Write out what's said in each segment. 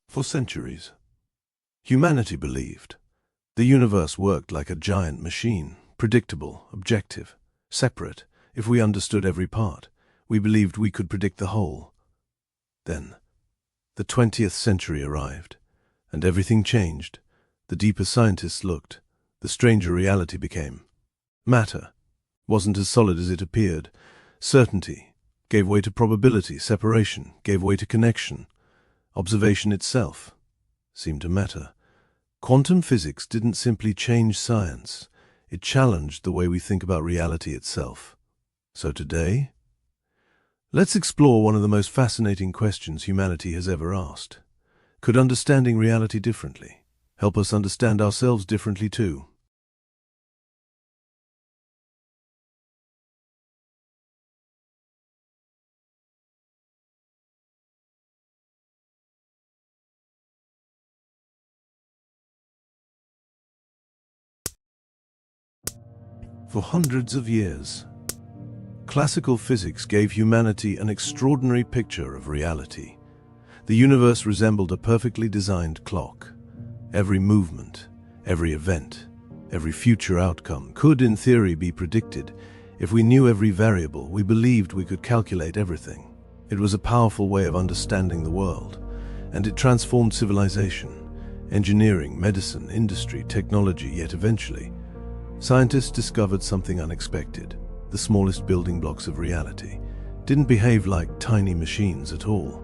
For centuries, humanity believed the universe worked like a giant machine, predictable, objective, separate. If we understood every part, we believed we could predict the whole. Then, the 20th century arrived, and everything changed. The deeper scientists looked, the stranger reality became. Matter wasn't as solid as it appeared. Certainty gave way to probability, separation gave way to connection. Observation itself seemed to matter. Quantum physics didn't simply change science, it challenged the way we think about reality itself. So today, let's explore one of the most fascinating questions humanity has ever asked. Could understanding reality differently help us understand ourselves differently too? For hundreds of years, classical physics gave humanity an extraordinary picture of reality. The universe resembled a perfectly designed clock. Every movement, every event, every future outcome could, in theory, be predicted. If we knew every variable, we believed we could calculate everything. It was a powerful way of understanding the world, and it transformed civilization, engineering, medicine, industry, technology. Yet eventually, scientists discovered something unexpected. The smallest building blocks of reality didn't behave like tiny machines at all.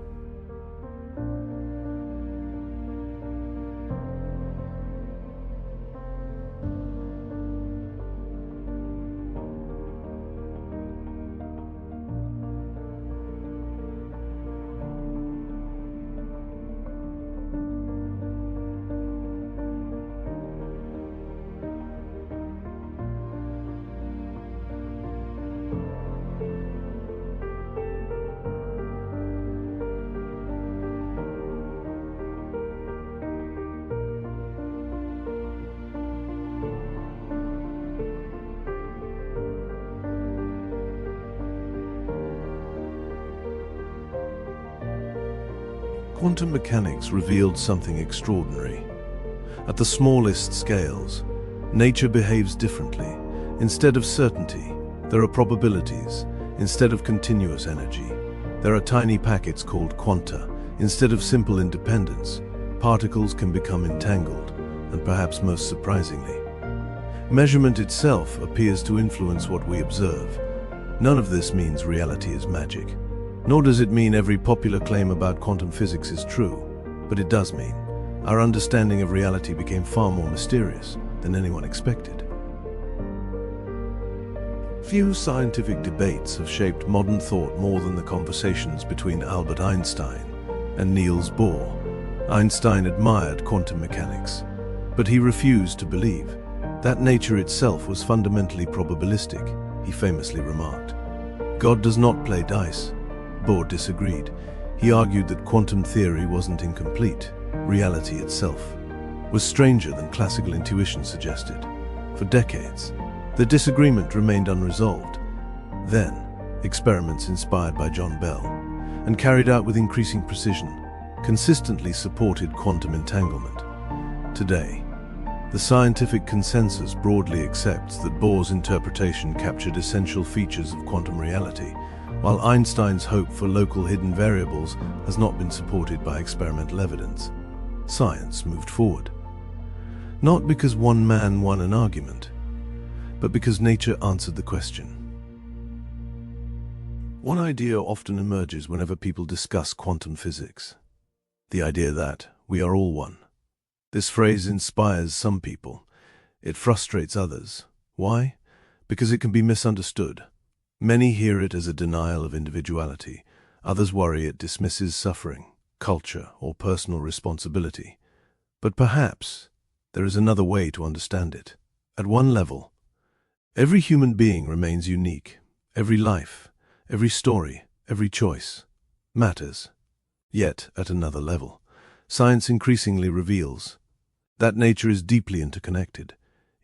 Quantum mechanics revealed something extraordinary. At the smallest scales, nature behaves differently. Instead of certainty, there are probabilities. Instead of continuous energy, there are tiny packets called quanta. Instead of simple independence, particles can become entangled, and perhaps most surprisingly, measurement itself appears to influence what we observe. None of this means reality is magic. Nor does it mean every popular claim about quantum physics is true, but it does mean our understanding of reality became far more mysterious than anyone expected. Few scientific debates have shaped modern thought more than the conversations between Albert Einstein and Niels Bohr. Einstein admired quantum mechanics, but he refused to believe that nature itself was fundamentally probabilistic. He famously remarked, "God does not play dice." Bohr disagreed. He argued that quantum theory wasn't incomplete. Reality itself was stranger than classical intuition suggested. For decades, the disagreement remained unresolved. Then, experiments inspired by John Bell and carried out with increasing precision consistently supported quantum entanglement. Today, the scientific consensus broadly accepts that Bohr's interpretation captured essential features of quantum reality, while Einstein's hope for local hidden variables has not been supported by experimental evidence. Science moved forward, not because one man won an argument, but because nature answered the question. One idea often emerges whenever people discuss quantum physics: the idea that we are all one. This phrase inspires some people. It frustrates others. Why? Because it can be misunderstood. Many hear it as a denial of individuality. Others worry it dismisses suffering, culture, or personal responsibility. But perhaps there is another way to understand it. At one level, every human being remains unique. Every life, every story, every choice matters. Yet, at another level, science increasingly reveals that nature is deeply interconnected.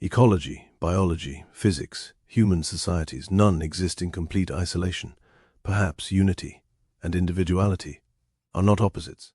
Ecology, biology, physics, human societies, none exist in complete isolation. Perhaps unity and individuality are not opposites.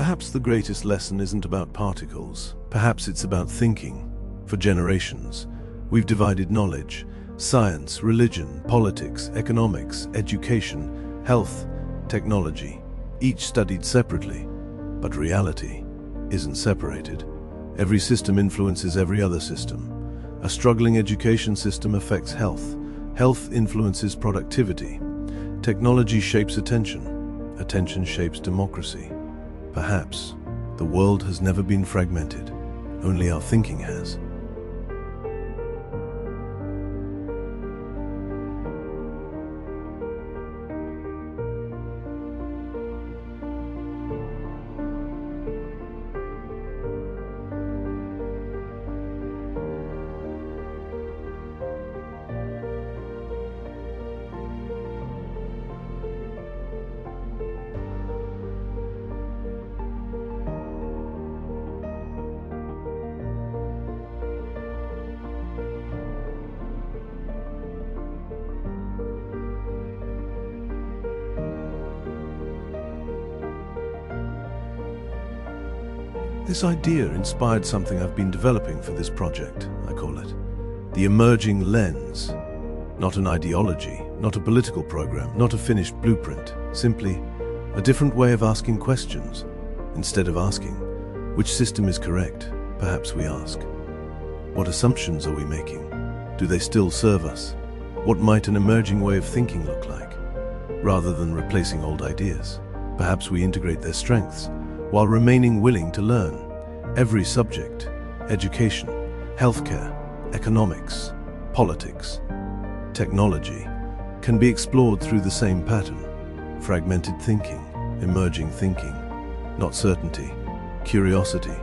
Perhaps the greatest lesson isn't about particles. Perhaps it's about thinking. For generations, we've divided knowledge, science, religion, politics, economics, education, health, technology, each studied separately. But reality isn't separated. Every system influences every other system. A struggling education system affects health. Health influences productivity. Technology shapes attention. Attention shapes democracy. Perhaps the world has never been fragmented. Only our thinking has. This idea inspired something I've been developing for this project, I call it. The emerging lens. Not an ideology, not a political program, not a finished blueprint. Simply a different way of asking questions. Instead of asking, which system is correct, perhaps we ask, what assumptions are we making? Do they still serve us? What might an emerging way of thinking look like? Rather than replacing old ideas, perhaps we integrate their strengths while remaining willing to learn. Every subject, education, healthcare, economics, politics, technology, can be explored through the same pattern. Fragmented thinking, emerging thinking, not certainty, curiosity.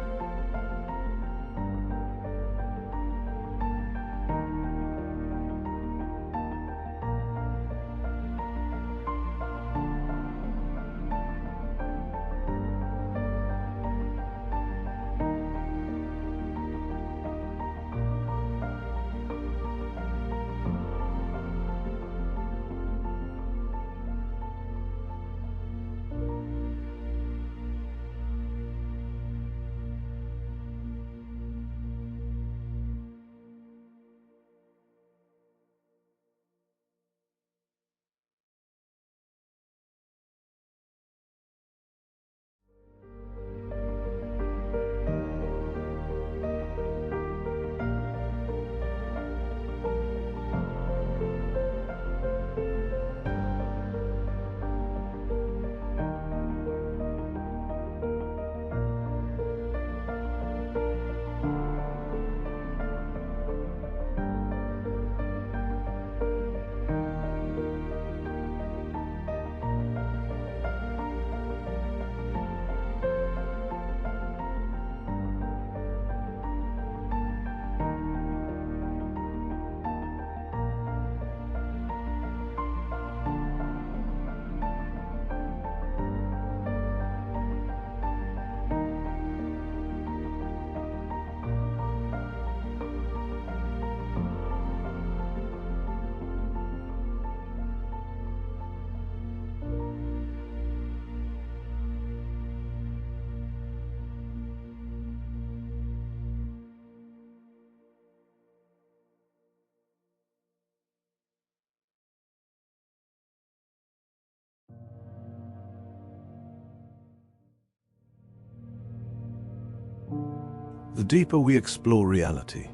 The deeper we explore reality,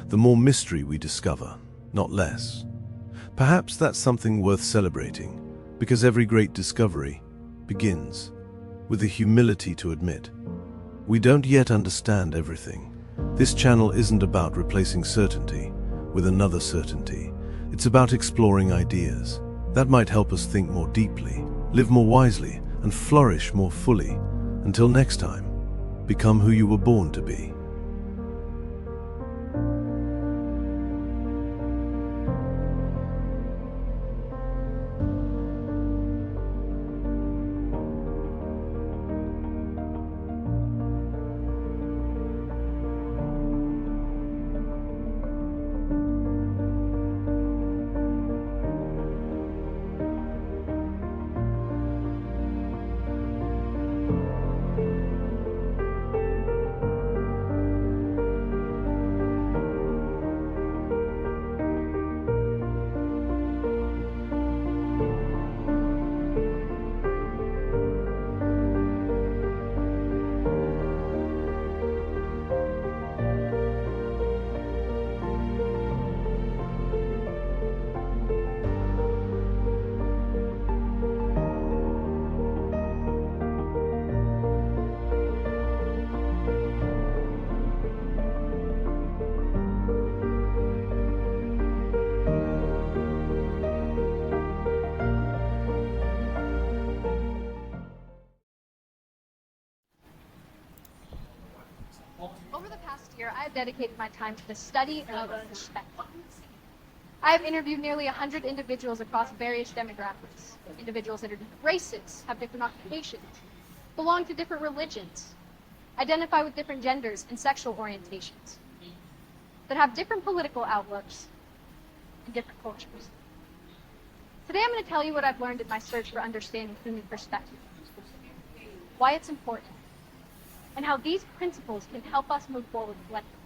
the more mystery we discover, not less. Perhaps that's something worth celebrating, because every great discovery begins with the humility to admit we don't yet understand everything. This channel isn't about replacing certainty with another certainty. It's about exploring ideas that might help us think more deeply, live more wisely, and flourish more fully. Until next time, become who you were born to be. Over the past year, I have dedicated my time to the study of perspective. I have interviewed nearly 100 individuals across various demographics. Individuals that are different races, have different occupations, belong to different religions, identify with different genders and sexual orientations, that have different political outlooks and different cultures. Today I'm going to tell you what I've learned in my search for understanding human perspective, why it's important, and how these principles can help us move forward collectively.